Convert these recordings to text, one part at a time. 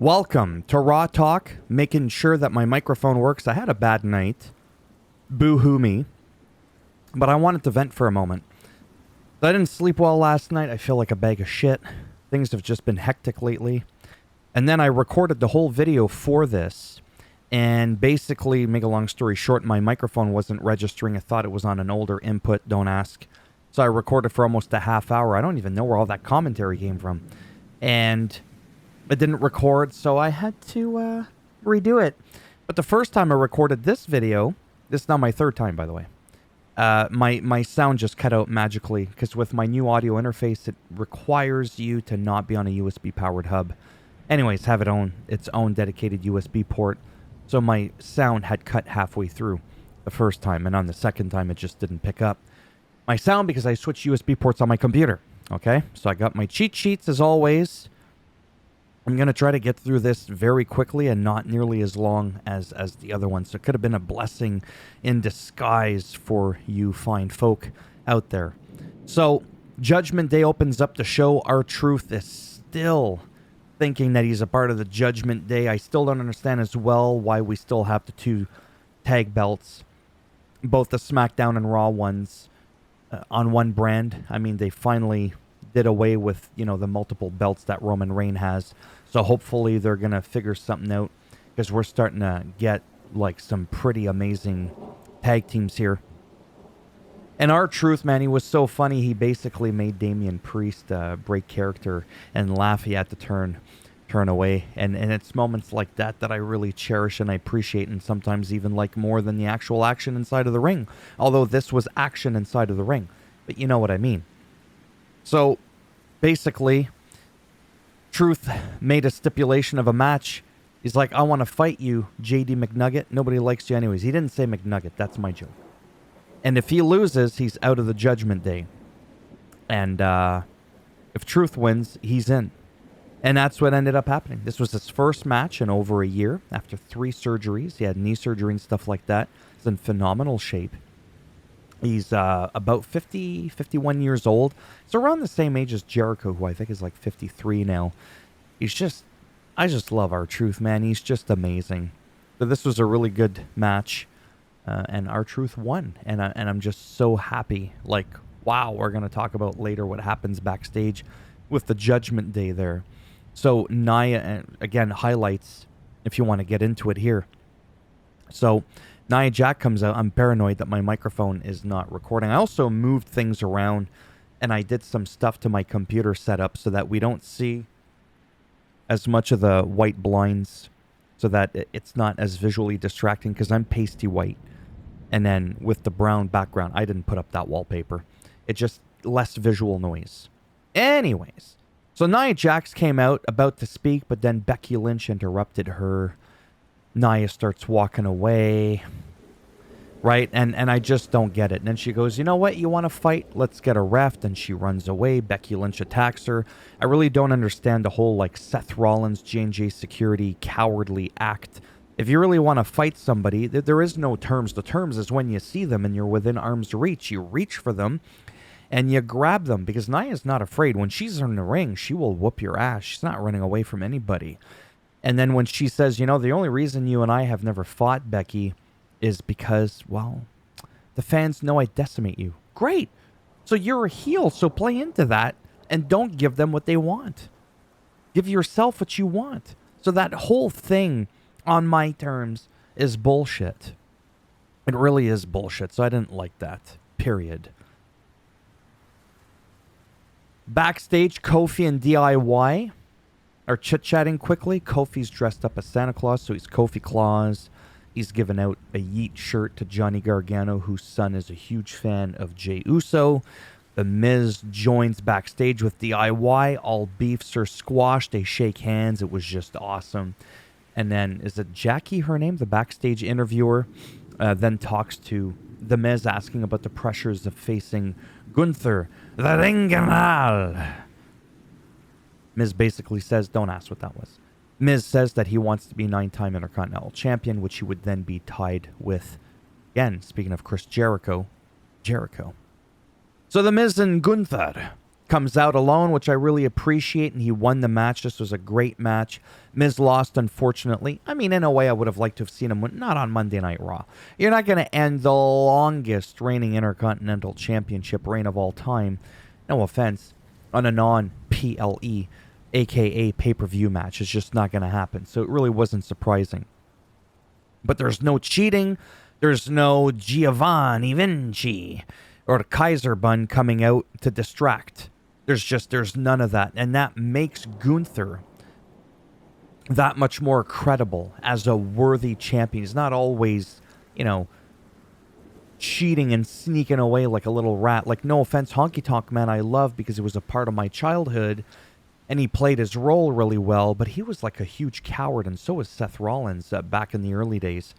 Welcome to Raw Talk, making sure that my microphone works. I had a bad night. Boo-hoo me. But I wanted to vent for a moment. I didn't sleep well last night. I feel like a bag of shit. Things have just been hectic lately. And then I recorded the whole video for this. And basically, make a long story short, my microphone wasn't registering. I thought it was on an older input. Don't ask. So I recorded for almost a half hour. I don't even know where all that commentary came from. And it didn't record, so I had to redo it. But the first time I recorded this video, this is now my third time, by the way, my sound just cut out magically, because with my new audio interface, it requires you to not be on a USB-powered hub. Anyways, have its own dedicated USB port, so my sound had cut halfway through the first time, and on the second time, it just didn't pick up my sound because I switched USB ports on my computer, okay? So I got my cheat sheets, as always. I'm going to try to get through this very quickly and not nearly as long as the other one. So it could have been a blessing in disguise for you fine folk out there. So Judgment Day opens up the show. R-Truth is still thinking that he's a part of the Judgment Day. I still don't understand as well why we still have the two tag belts, both the SmackDown and Raw ones, on one brand. I mean, they finally did away with, the multiple belts that Roman Reigns has. So hopefully they're going to figure something out, because we're starting to get like some pretty amazing tag teams here. And R-Truth, man, he was so funny. He basically made Damian Priest break character and laugh. He had to turn away. And it's moments like that I really cherish and I appreciate, and sometimes even like more than the actual action inside of the ring. Although this was action inside of the ring. But you know what I mean. So, basically, Truth made a stipulation of a match. He's like, I want to fight you, JD McNugget. Nobody likes you anyways. He didn't say McNugget. That's my joke. And if he loses, he's out of the Judgment Day. And if Truth wins, he's in. And that's what ended up happening. This was his first match in over a year after 3 surgeries. He had knee surgery and stuff like that. He's in phenomenal shape. He's about 51 years old. He's around the same age as Jericho, who I think is like 53 now. I just love R-Truth, man. He's just amazing. So this was a really good match, and R-Truth won. And I'm just so happy. Like, wow, we're going to talk about later what happens backstage with the Judgment Day there. So Nia, again, highlights, if you want to get into it here. So Nia Jax comes out. I'm paranoid that my microphone is not recording. I also moved things around, and I did some stuff to my computer setup so that we don't see as much of the white blinds, so that it's not as visually distracting, because I'm pasty white. And then with the brown background, I didn't put up that wallpaper. It just less visual noise. Anyways, so Nia Jax came out about to speak, but then Becky Lynch interrupted her. Nia starts walking away, right? And I just don't get it. And then she goes, you know what? You want to fight? Let's get a ref. And she runs away. Becky Lynch attacks her. I really don't understand the whole, like, Seth Rollins, J&J Security, cowardly act. If you really want to fight somebody, there is no terms. The terms is when you see them and you're within arm's reach. You reach for them and you grab them, because Nia's not afraid. When she's in the ring, she will whoop your ass. She's not running away from anybody. And then when she says, the only reason you and I have never fought, Becky, is because, well, the fans know I decimate you. Great. So you're a heel, so play into that and don't give them what they want. Give yourself what you want. So that whole thing on my terms is bullshit. It really is bullshit, so I didn't like that. Period. Backstage, Kofi and DIY are chit-chatting quickly. Kofi's dressed up as Santa Claus, so he's Kofi Claus. He's given out a Yeet shirt to Johnny Gargano, whose son is a huge fan of Jey Uso. The Miz joins backstage with DIY. All beefs are squashed. They shake hands. It was just awesome. And then, is it Jackie, her name? The backstage interviewer then talks to The Miz, asking about the pressures of facing Gunther, the Ring General. Miz basically says, don't ask what that was. Miz says that he wants to be 9-time Intercontinental Champion, which he would then be tied with, again, speaking of Chris Jericho. So the Miz and Gunther comes out alone, which I really appreciate, and he won the match. This was a great match. Miz lost, unfortunately. I mean, in a way, I would have liked to have seen him win, not on Monday Night Raw. You're not going to end the longest reigning Intercontinental Championship reign of all time, no offense, on a non-PLE, aka pay-per-view match. It's just not going to happen. So it really wasn't surprising. But there's no cheating. There's no Giovanni Vinci or the Kaiser bun coming out to distract. There's none of that. And that makes Gunther that much more credible as a worthy champion. He's not always, cheating and sneaking away like a little rat. Like, no offense, Honky Tonk Man I love because it was a part of my childhood and he played his role really well, but he was like a huge coward, and so was Seth Rollins back in the early days.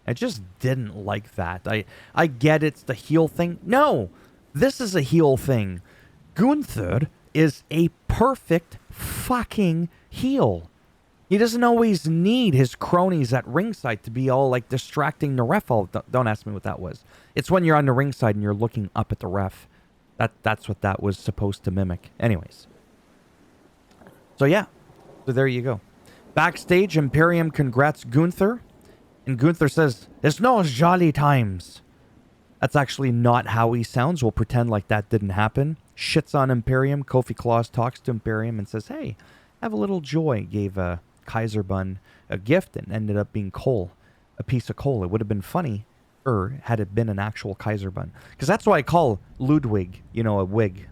I just didn't like that. I get it's the heel thing. No, this is a heel thing. Gunther is a perfect fucking heel. He doesn't always need his cronies at ringside to be all like distracting the ref. Don't ask me what that was. It's when you're on the ringside and you're looking up at the ref. That's what that was supposed to mimic. Anyways. So yeah. So there you go. Backstage, Imperium congrats Gunther. And Gunther says, "It's no jolly times." That's actually not how he sounds. We'll pretend like that didn't happen. Shits on Imperium. Kofi Claus talks to Imperium and says, "Hey, have a little joy." Gave Kaiser Bun a gift and ended up being coal. A piece of coal. It would have been funny had it been an actual Kaiser Bun. Because that's why I call Ludwig, a wig.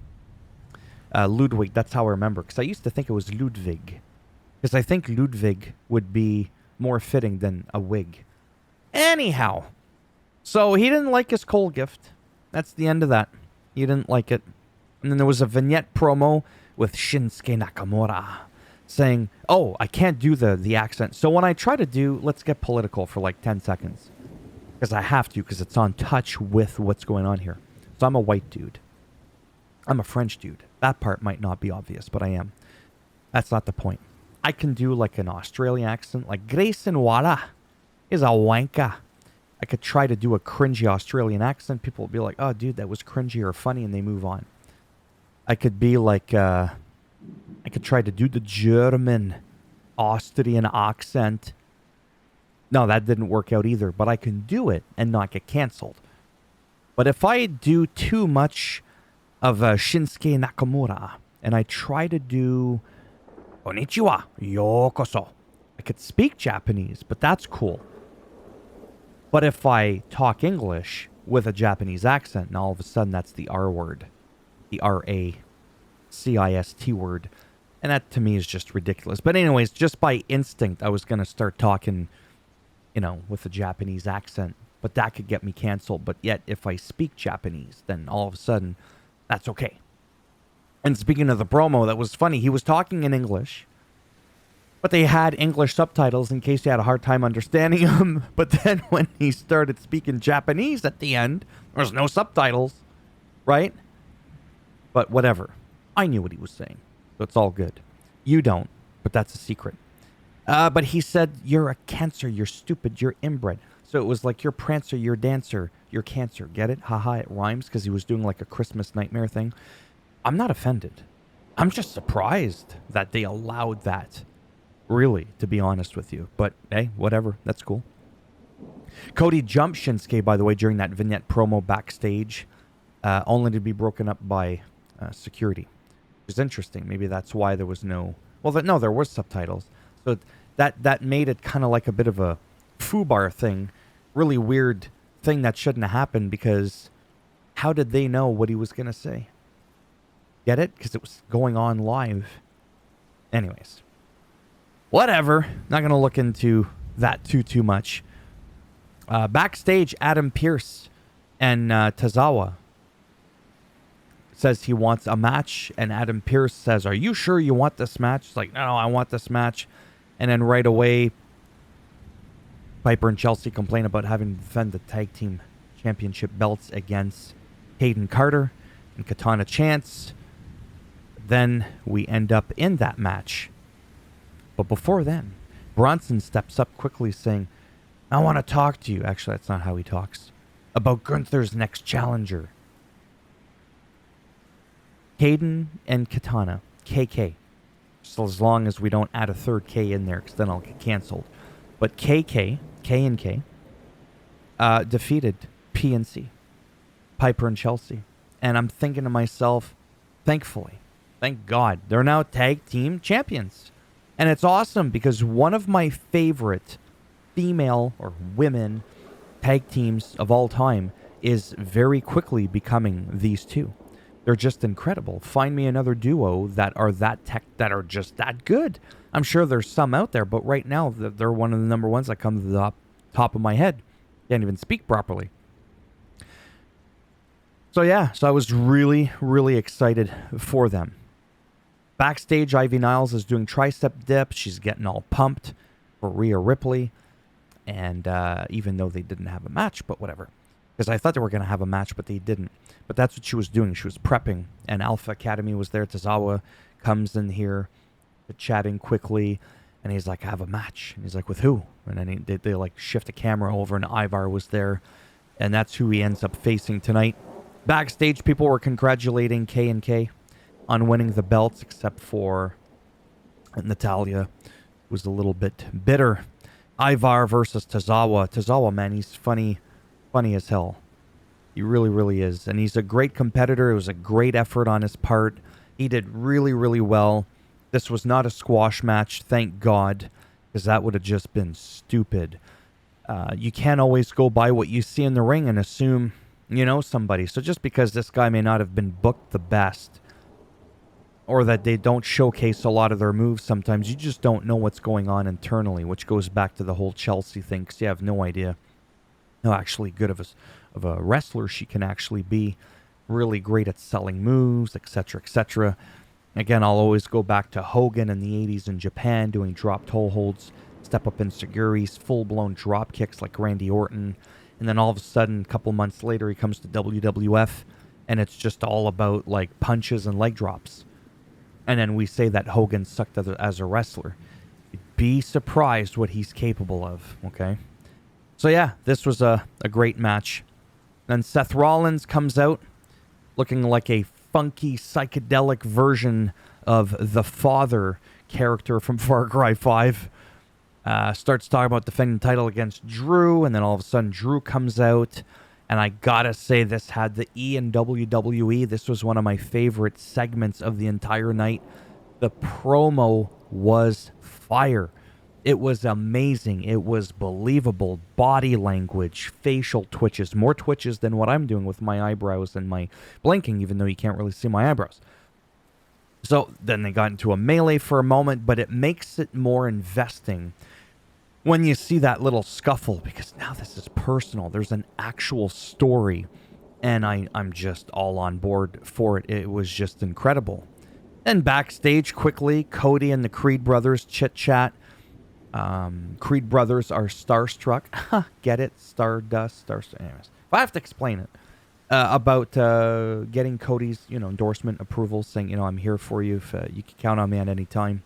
Ludwig, that's how I remember. Because I used to think it was Ludwig. Because I think Ludwig would be more fitting than a wig. Anyhow, so he didn't like his coal gift. That's the end of that. He didn't like it. And then there was a vignette promo with Shinsuke Nakamura saying, "Oh, I can't do the accent." So when I try to do, let's get political for like 10 seconds. Because I have to, because it's on touch with what's going on here. So I'm a white dude. I'm a French dude. That part might not be obvious, but I am. That's not the point. I can do like an Australian accent, like Grayson Waller is a wanker. I could try to do a cringy Australian accent. People will be like, "Oh, dude, that was cringy or funny," and they move on. I could be like, I could try to do the German Austrian accent. No, that didn't work out either, but I can do it and not get canceled. But if I do too much of Shinsuke Nakamura and I try to do Konnichiwa, yokoso, I could speak Japanese, but that's cool. But if I talk English with a Japanese accent, and all of a sudden that's the R word, the RACIST word, and that to me is just ridiculous. But anyways, just by instinct, I was going to start talking, with a Japanese accent, but that could get me canceled. But yet, if I speak Japanese, then all of a sudden, that's okay. And speaking of the promo, that was funny. He was talking in English, but they had English subtitles in case you had a hard time understanding him. But then when he started speaking Japanese at the end, there was no subtitles, right? But whatever. I knew what he was saying, so it's all good. You don't, but that's a secret. But he said, "You're a cancer, you're stupid, you're inbred." So it was like, "You're prancer, you're dancer, you're cancer." Get it? Haha, it rhymes because he was doing like a Christmas nightmare thing. I'm not offended. I'm just surprised that they allowed that, really, to be honest with you. But hey, whatever, that's cool. Cody jumped Shinsuke, by the way, during that vignette promo backstage, only to be broken up by security. Which is interesting. Maybe that's why there was no... Well, no, there was subtitles. So that made it kind of like a bit of a foobar thing. Really weird thing that shouldn't have happened, because how did they know what he was going to say? Get it? Because it was going on live. Anyways. Whatever. Not going to look into that too much. Backstage, Adam Pearce and Tozawa says he wants a match, and Adam Pearce says, "Are you sure you want this match?" It's like, no, I want this match. And then right away, Piper and Chelsea complain about having to defend the tag team championship belts against Hayden Carter and Katana Chance. Then we end up in that match. But before then, Bronson steps up quickly saying, "I want to talk to you." Actually, that's not how he talks. About Gunther's next challenger. Hayden and Katana, KK. So as long as we don't add a third K in there, because then I'll get canceled. But KK, K and K, defeated PNC, Piper and Chelsea. And I'm thinking to myself, thankfully, thank God, they're now tag team champions. And it's awesome because one of my favorite female or women tag teams of all time is very quickly becoming these two. They're just incredible. Find me another duo that are that are just that good. I'm sure there's some out there, but right now they're one of the number ones that come to the top of my head. Can't even speak properly. So I was really, really excited for them. Backstage, Ivy Niles is doing tricep dips. She's getting all pumped for Rhea Ripley. And even though they didn't have a match, but whatever. Because I thought they were going to have a match, but they didn't. But that's what she was doing. She was prepping. And Alpha Academy was there. Tozawa comes in here, chatting quickly. And he's like, I have a match. And he's like, with who? And then they like shift the camera over and Ivar was there. And that's who he ends up facing tonight. Backstage, people were congratulating K&K on winning the belts, except for Natalya, who was a little bit bitter. Ivar versus Tozawa. Tozawa, man, he's funny as hell. He really, really is. And he's a great competitor. It was a great effort on his part. He did really, really well. This was not a squash match, thank God, because that would have just been stupid. You can't always go by what you see in the ring and assume you know somebody. So just because this guy may not have been booked the best, or that they don't showcase a lot of their moves sometimes, you just don't know what's going on internally, which goes back to the whole Chelsea thing, because you have no idea how actually good of a wrestler she can actually be. Really great at selling moves, etc., etc. Again, I'll always go back to Hogan in the 80s in Japan doing drop toe holds, step up ensiguris, full-blown drop kicks like Randy Orton. And then all of a sudden, a couple months later, he comes to WWF, and it's just all about like punches and leg drops. And then we say that Hogan sucked as a wrestler. Be surprised what he's capable of, okay? So yeah, this was a great match. Then Seth Rollins comes out looking like a funky, psychedelic version of the Father character from Far Cry 5. Starts talking about defending the title against Drew, and then all of a sudden Drew comes out. And I gotta say, this had the E in WWE. This was one of my favorite segments of the entire night. The promo was fire. It was amazing. It was believable. Body language, facial twitches, more twitches than what I'm doing with my eyebrows and my blinking, even though you can't really see my eyebrows. So then they got into a melee for a moment, but it makes it more investing when you see that little scuffle, because now this is personal. There's an actual story, and I'm just all on board for it. It was just incredible. And backstage, quickly, Cody and the Creed brothers chit-chat. Creed brothers are starstruck. Get it? Stardust. Anyways, if I have to explain it, about getting Cody's, endorsement approval, saying, I'm here for you. If you can count on me at any time.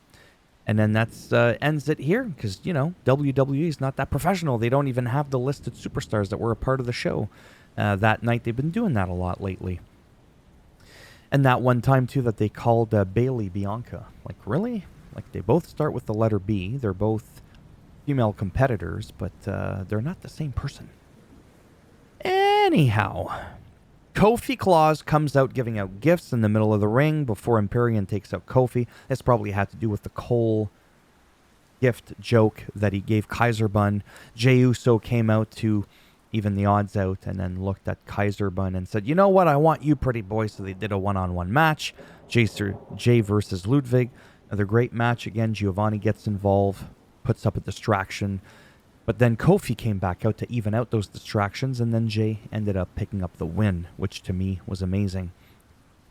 And then that's ends it here, because, WWE is not that professional. They don't even have the listed superstars that were a part of the show that night. They've been doing that a lot lately. And that one time, too, that they called Bailey Bianca. Like, really? Like, they both start with the letter B. They're both female competitors, but they're not the same person. Anyhow, Kofi Claus comes out giving out gifts in the middle of the ring before Imperium takes out Kofi. This probably had to do with the Cole gift joke that he gave Kaiser Bun. Jey Uso came out to even the odds out and then looked at Kaiser Bun and said, you know what, I want you, pretty boy. So they did a one-on-one match. Jey versus Ludwig. Another great match. Again, Giovanni gets involved, puts up a distraction. But then Kofi came back out to even out those distractions, and then Jey ended up picking up the win, which to me was amazing.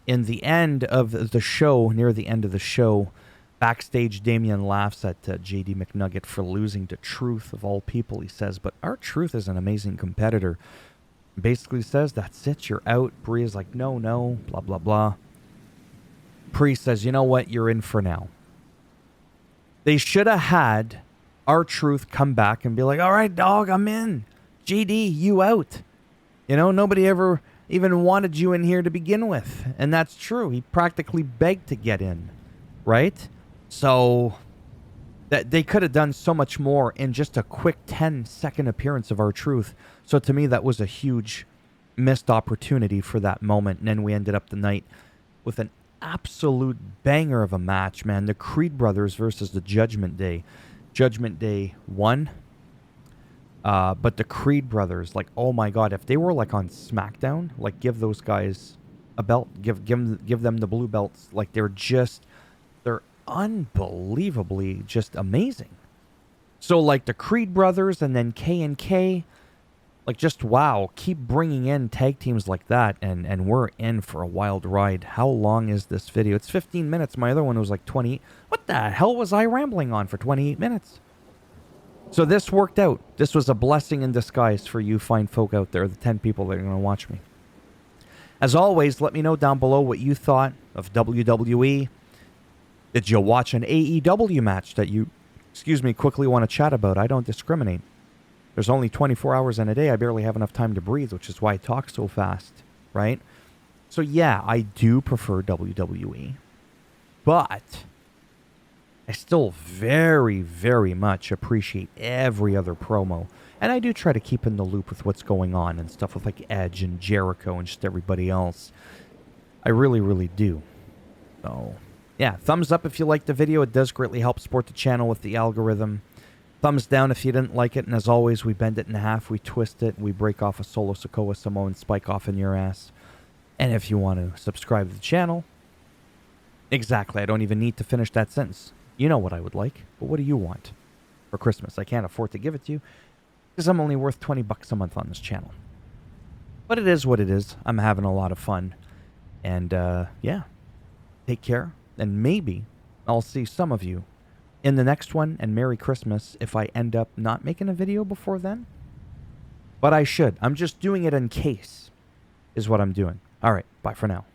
In the end of the show, near the end of the show, backstage, Damian laughs at JD McNugget for losing to Truth, of all people, he says, but our Truth is an amazing competitor. Basically says, that's it, you're out. Brie is like, no, blah, blah, blah. Priest says, you know what, you're in for now. They should have had R-Truth come back and be like, all right, dog, I'm in. JD, you out. Nobody ever even wanted you in here to begin with. And that's true. He practically begged to get in, right? So that they could have done so much more in just a quick 10-second appearance of R-Truth. So to me, that was a huge missed opportunity for that moment. And then we ended up the night with an absolute banger of a match, man. The Creed brothers versus the Judgment Day. Judgment Day won. But the Creed brothers, like, oh my God, if they were like on SmackDown, like give those guys a belt, give them the blue belts. Like they're unbelievably just amazing. So like the Creed brothers and then K&K, like just wow, keep bringing in tag teams like that, and we're in for a wild ride. How long is this video? It's 15 minutes. My other one was like 20. What the hell was I rambling on for 28 minutes? So this worked out. This was a blessing in disguise for you fine folk out there, the 10 people that are going to watch me. As always, let me know down below what you thought of WWE. Did you watch an AEW match that you, quickly want to chat about? I don't discriminate. There's only 24 hours in a day. I barely have enough time to breathe, which is why I talk so fast, right? So yeah, I do prefer WWE. But I still very, very much appreciate every other promo. And I do try to keep in the loop with what's going on and stuff with like Edge and Jericho and just everybody else. I really, really do. So yeah, thumbs up if you liked the video. It does greatly help support the channel with the algorithm. Thumbs down if you didn't like it. And as always, we bend it in half, we twist it, we break off a Solo Sikoa Samoan spike off in your ass. And if you want to subscribe to the channel, exactly, I don't even need to finish that sentence. You know what I would like, but what do you want for Christmas? I can't afford to give it to you because I'm only worth 20 bucks a month on this channel. But it is what it is. I'm having a lot of fun. And yeah, take care. And maybe I'll see some of you in the next one. And Merry Christmas if I end up not making a video before then. But I should. I'm just doing it in case is what I'm doing. All right, bye for now.